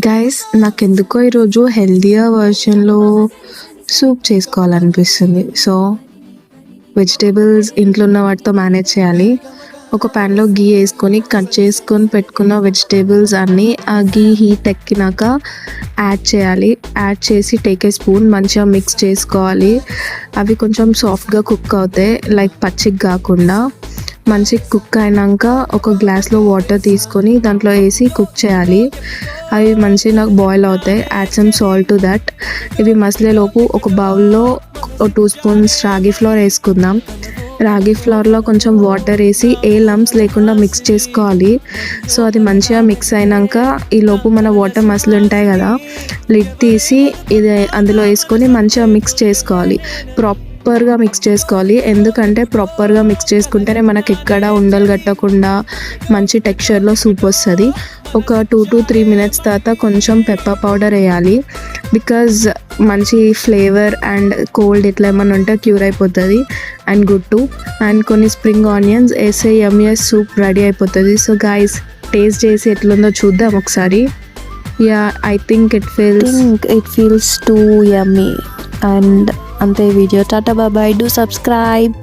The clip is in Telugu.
గైస్ నాకెందుకో ఈరోజు హెల్తీగా వర్షన్లో సూప్ చేసుకోవాలనిపిస్తుంది. సో వెజిటేబుల్స్ ఇంట్లో ఉన్న వాటితో మేనేజ్ చేయాలి. ఒక ప్యాన్లో గీ వేసుకొని కట్ చేసుకొని పెట్టుకున్న వెజిటేబుల్స్ అన్నీ ఆ గీ హీట్ ఎక్కినాక యాడ్ చేయాలి. యాడ్ చేసి టేక్ ఏ స్పూన్ మంచిగా మిక్స్ చేసుకోవాలి. అవి కొంచెం సాఫ్ట్గా కుక్ అవుతాయి, లైక్ పచ్చిగా కాకుండా. మంచిగా కుక్ అయినాక ఒక గ్లాస్లో వాటర్ తీసుకొని దాంట్లో వేసి కుక్ చేయాలి. అవి మంచిగా బాయిల్ అవుతాయి. Add some salt to that. ఇవి మసలేలోపు ఒక బౌల్లో 2 స్పూన్స్ రాగి ఫ్లోర్ వేసుకుందాం. రాగి ఫ్లోర్లో కొంచెం వాటర్ వేసి ఏ లంప్స్ లేకుండా మిక్స్ చేసుకోవాలి. సో అది మంచిగా మిక్స్ అయినాక ఈలోపు మన వాటర్ మసలు ఉంటాయి కదా, లిడ్ తీసి ఇది అందులో వేసుకొని మంచిగా మిక్స్ చేసుకోవాలి. ప్రాపర్గా మిక్స్ చేసుకోవాలి. ఎందుకంటే ప్రాపర్గా మిక్స్ చేసుకుంటేనే మనకి ఎక్కడ ఉండలు కట్టకుండా మంచి టెక్స్చర్లో సూప్ వస్తుంది. ఒక 2 to 3 minutes తర్వాత కొంచెం పెప్పర్ పౌడర్ వేయాలి. బికాజ్ మంచి ఫ్లేవర్ అండ్ కోల్డ్ ఇట్లా ఏమైనా ఉంటే క్యూర్ అయిపోతుంది అండ్ గుడ్ టు. అండ్ కొన్ని స్ప్రింగ్ ఆనియన్స్ వేసే యమ్మియస్ సూప్ రెడీ అయిపోతుంది. సో గైస్ టేస్ట్ చేసి ఎట్లుందో చూద్దాం ఒకసారి. Yeah, I think it feels too yummy. And అంతే video. Tata bye, do subscribe.